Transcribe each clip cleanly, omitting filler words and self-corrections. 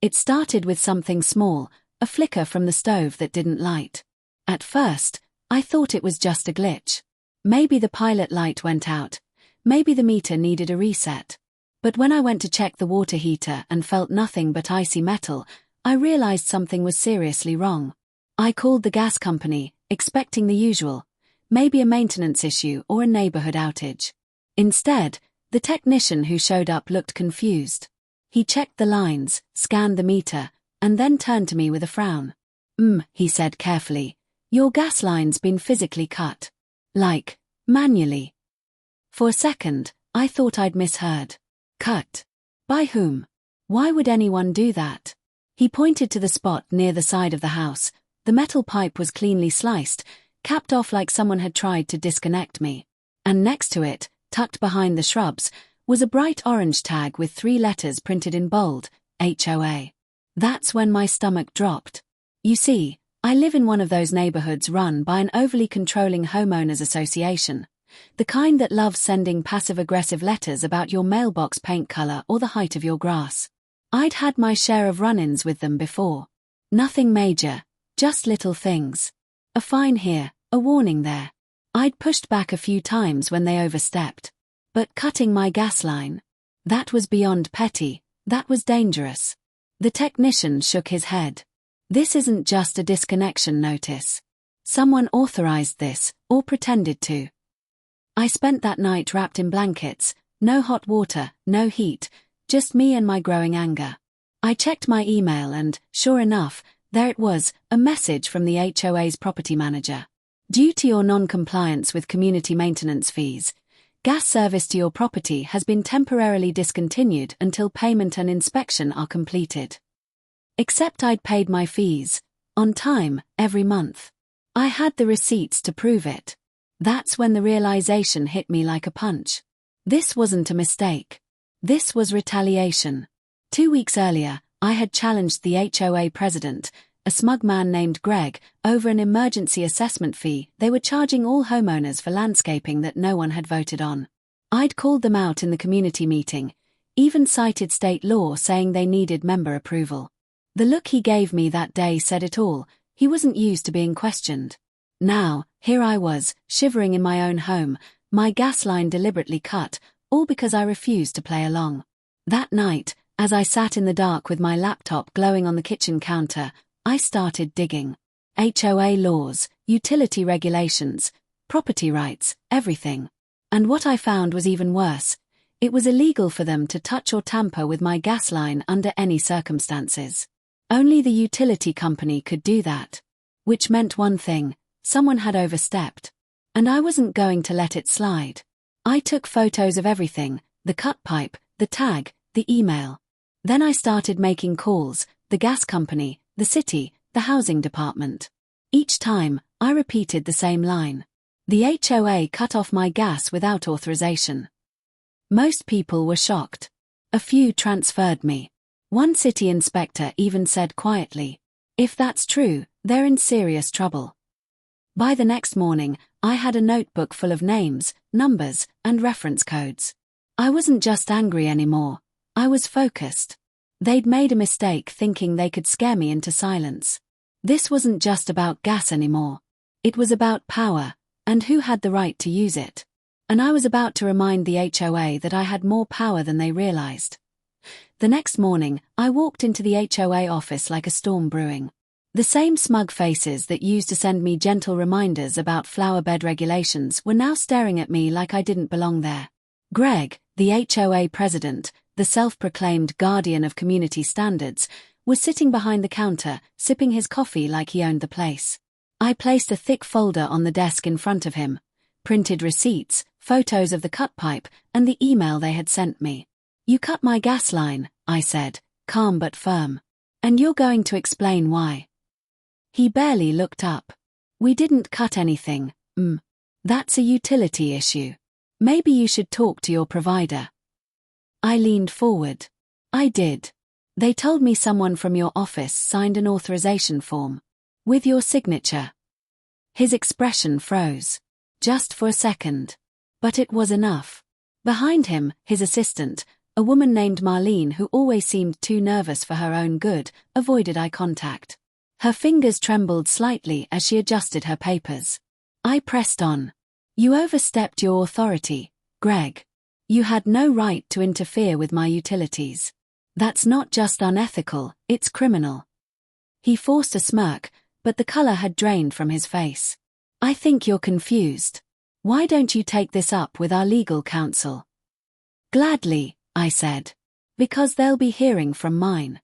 It started with something small, a flicker from the stove that didn't light. At first, I thought it was just a glitch. Maybe the pilot light went out. Maybe the meter needed a reset. But when I went to check the water heater and felt nothing but icy metal, I realized something was seriously wrong. I called the gas company, expecting the usual, maybe a maintenance issue or a neighborhood outage. Instead, the technician who showed up looked confused. He checked the lines, scanned the meter, and then turned to me with a frown. He said carefully, "Your gas line's been physically cut. Like, manually." For a second, I thought I'd misheard. Cut? By whom? Why would anyone do that? He pointed to the spot near the side of the house. The metal pipe was cleanly sliced, capped off like someone had tried to disconnect me. And next to it, tucked behind the shrubs, was a bright orange tag with 3 letters printed in bold, HOA. That's when my stomach dropped. You see, I live in one of those neighborhoods run by an overly controlling homeowners association. The kind that loves sending passive-aggressive letters about your mailbox paint color or the height of your grass. I'd had my share of run-ins with them before. Nothing major, just little things. A fine here, a warning there. I'd pushed back a few times when they overstepped. But cutting my gas line? That was beyond petty, that was dangerous. The technician shook his head. This isn't just a disconnection notice. Someone authorized this, or pretended to. I spent that night wrapped in blankets, no hot water, no heat, just me and my growing anger. I checked my email and, sure enough, there it was, a message from the HOA's property manager. Due to your non-compliance with community maintenance fees, gas service to your property has been temporarily discontinued until payment and inspection are completed. Except I'd paid my fees, on time, every month. I had the receipts to prove it. That's when the realization hit me like a punch. This wasn't a mistake. This was retaliation. 2 weeks earlier, I had challenged the HOA president, a smug man named Greg, over an emergency assessment fee they were charging all homeowners for landscaping that no one had voted on. I'd called them out in the community meeting, even cited state law saying they needed member approval. The look he gave me that day said it all. He wasn't used to being questioned. Now, here I was, shivering in my own home, my gas line deliberately cut, all because I refused to play along. That night, as I sat in the dark with my laptop glowing on the kitchen counter, I started digging. HOA laws, utility regulations, property rights, everything. And what I found was even worse. It was illegal for them to touch or tamper with my gas line under any circumstances. Only the utility company could do that. Which meant one thing. Someone had overstepped. And I wasn't going to let it slide. I took photos of everything, the cut pipe, the tag, the email. Then I started making calls, the gas company, the city, the housing department. Each time, I repeated the same line. The HOA cut off my gas without authorization. Most people were shocked. A few transferred me. One city inspector even said quietly, "If that's true, they're in serious trouble." By the next morning, I had a notebook full of names, numbers, and reference codes. I wasn't just angry anymore. I was focused. They'd made a mistake thinking they could scare me into silence. This wasn't just about gas anymore. It was about power, and who had the right to use it. And I was about to remind the HOA that I had more power than they realized. The next morning, I walked into the HOA office like a storm brewing. The same smug faces that used to send me gentle reminders about flower bed regulations were now staring at me like I didn't belong there. Greg, the HOA president, the self-proclaimed guardian of community standards, was sitting behind the counter, sipping his coffee like he owned the place. I placed a thick folder on the desk in front of him, printed receipts, photos of the cut pipe, and the email they had sent me. "You cut my gas line," I said, calm but firm. "And you're going to explain why." He barely looked up. "We didn't cut anything, That's a utility issue. Maybe you should talk to your provider." I leaned forward. "I did. They told me someone from your office signed an authorization form. With your signature." His expression froze. Just for a second. But it was enough. Behind him, his assistant, A woman named Marlene, who always seemed too nervous for her own good, avoided eye contact. Her fingers trembled slightly as she adjusted her papers. I pressed on. "You overstepped your authority, Greg. You had no right to interfere with my utilities. That's not just unethical, it's criminal." He forced a smirk, but the color had drained from his face. "I think you're confused. Why don't you take this up with our legal counsel?" "Gladly," I said. "Because they'll be hearing from mine."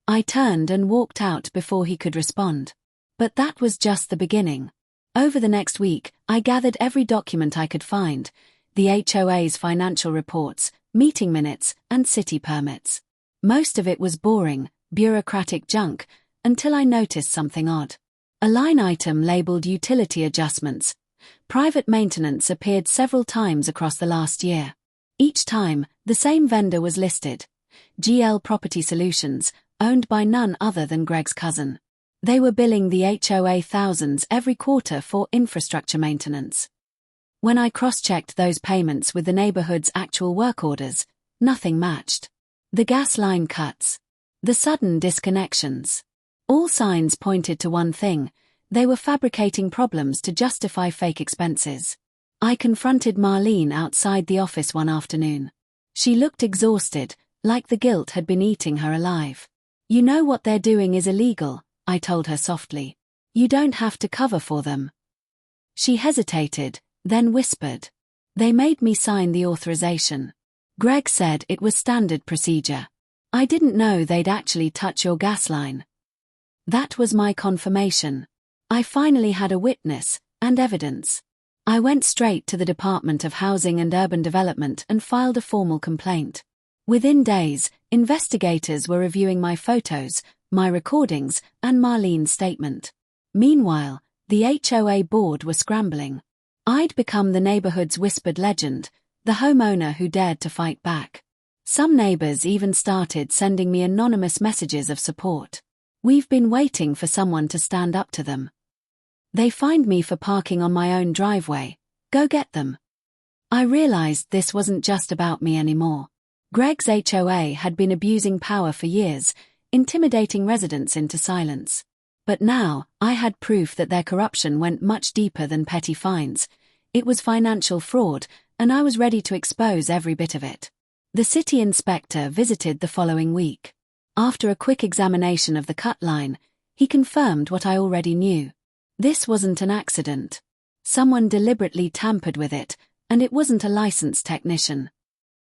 I turned and walked out before he could respond. But that was just the beginning. Over the next week, I gathered every document I could find: the HOA's financial reports, meeting minutes, and city permits. Most of it was boring, bureaucratic junk, until I noticed something odd. A line item labeled utility adjustments. Private maintenance appeared several times across the last year. Each time, the same vendor was listed: GL Property Solutions, owned by none other than Greg's cousin. They were billing the HOA thousands every quarter for infrastructure maintenance. When I cross-checked those payments with the neighborhood's actual work orders, nothing matched. The gas line cuts. The sudden disconnections. All signs pointed to one thing: they were fabricating problems to justify fake expenses. I confronted Marlene outside the office one afternoon. She looked exhausted, like the guilt had been eating her alive. "You know what they're doing is illegal," I told her softly. "You don't have to cover for them." She hesitated, then whispered, "They made me sign the authorization. Greg said it was standard procedure. I didn't know they'd actually touch your gas line." That was my confirmation. I finally had a witness, and evidence. I went straight to the Department of Housing and Urban Development and filed a formal complaint. Within days, investigators were reviewing my photos, my recordings, and Marlene's statement. Meanwhile, the HOA board were scrambling. I'd become the neighborhood's whispered legend, the homeowner who dared to fight back. Some neighbors even started sending me anonymous messages of support. "We've been waiting for someone to stand up to them. They fined me for parking on my own driveway. Go get them." I realized this wasn't just about me anymore. Greg's HOA had been abusing power for years, intimidating residents into silence. But now, I had proof that their corruption went much deeper than petty fines. It was financial fraud, and I was ready to expose every bit of it. The city inspector visited the following week. After a quick examination of the cut line, he confirmed what I already knew. This wasn't an accident. Someone deliberately tampered with it, and it wasn't a licensed technician.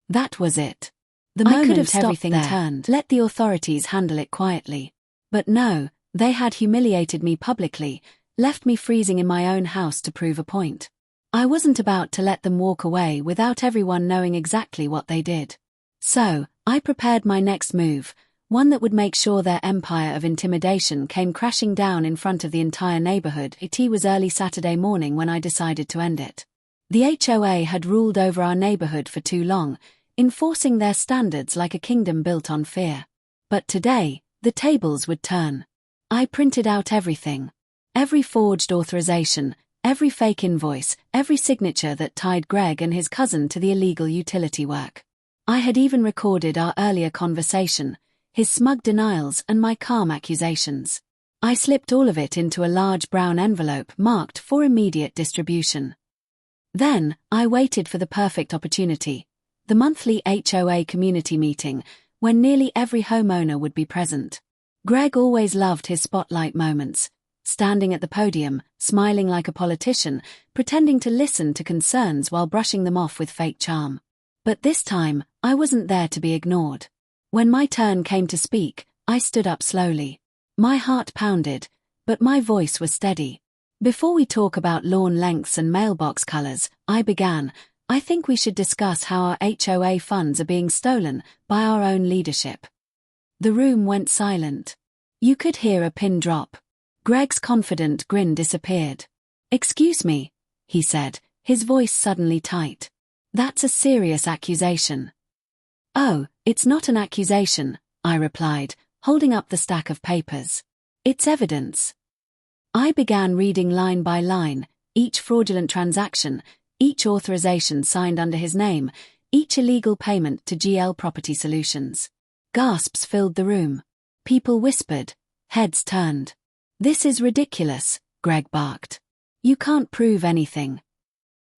That was it. The moment I could have stopped everything there. turned, let the authorities handle it quietly. But no, they had humiliated me publicly, left me freezing in my own house to prove a point. I wasn't about to let them walk away without everyone knowing exactly what they did. So, I prepared my next move, one that would make sure their empire of intimidation came crashing down in front of the entire neighborhood. It was early Saturday morning when I decided to end it. The HOA had ruled over our neighborhood for too long, enforcing their standards like a kingdom built on fear. But today, the tables would turn. I printed out everything. Every forged authorization, every fake invoice, every signature that tied Greg and his cousin to the illegal utility work. I had even recorded our earlier conversation, his smug denials and my calm accusations. I slipped all of it into a large brown envelope marked for immediate distribution. Then, I waited for the perfect opportunity, the monthly HOA community meeting, when nearly every homeowner would be present. Greg always loved his spotlight moments, standing at the podium, smiling like a politician, pretending to listen to concerns while brushing them off with fake charm. But this time, I wasn't there to be ignored. When my turn came to speak, I stood up slowly. My heart pounded, but my voice was steady. "Before we talk about lawn lengths and mailbox colors," I began, "I think we should discuss how our HOA funds are being stolen by our own leadership." The room went silent. You could hear a pin drop. Greg's confident grin disappeared. "Excuse me," he said, his voice suddenly tight. "That's a serious accusation." "Oh, it's not an accusation," I replied, holding up the stack of papers. "It's evidence." I began reading line by line, each fraudulent transaction, each authorization signed under his name, each illegal payment to GL Property Solutions. Gasps filled the room. People whispered, heads turned. "This is ridiculous," Greg barked. "You can't prove anything."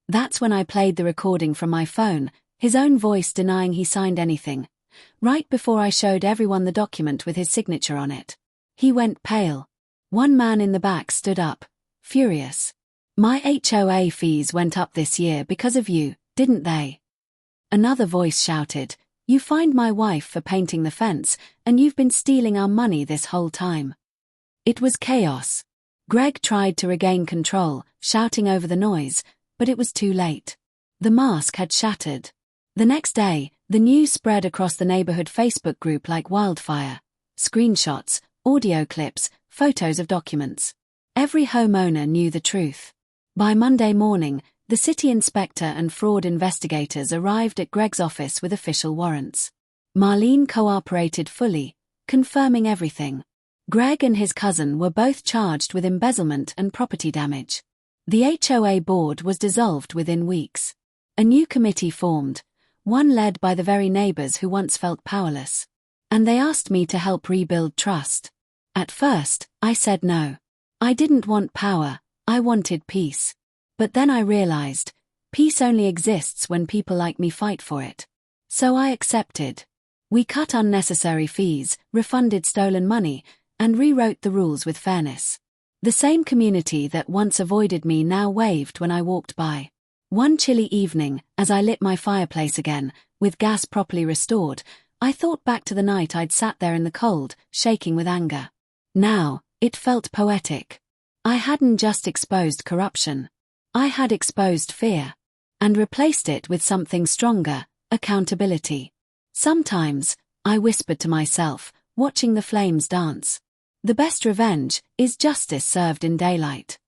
That's when I played the recording from my phone, his own voice denying he signed anything, right before I showed everyone the document with his signature on it. He went pale. One man in the back stood up, furious. "My HOA fees went up this year because of you, didn't they?" Another voice shouted, "You fined my wife for painting the fence, and you've been stealing our money this whole time." It was chaos. Greg tried to regain control, shouting over the noise, but it was too late. The mask had shattered. The next day, the news spread across the neighborhood Facebook group like wildfire. Screenshots, audio clips, photos of documents. Every homeowner knew the truth. By Monday morning, the city inspector and fraud investigators arrived at Greg's office with official warrants. Marlene cooperated fully, confirming everything. Greg and his cousin were both charged with embezzlement and property damage. The HOA board was dissolved within weeks. A new committee formed, one led by the very neighbors who once felt powerless. And they asked me to help rebuild trust. At first, I said no. I didn't want power, I wanted peace. But then I realized, peace only exists when people like me fight for it. So I accepted. We cut unnecessary fees, refunded stolen money, and rewrote the rules with fairness. The same community that once avoided me now waved when I walked by. One chilly evening, as I lit my fireplace again, with gas properly restored, I thought back to the night I'd sat there in the cold, shaking with anger. Now, it felt poetic. I hadn't just exposed corruption. I had exposed fear. And replaced it with something stronger, accountability. Sometimes, I whispered to myself, watching the flames dance. The best revenge is justice served in daylight.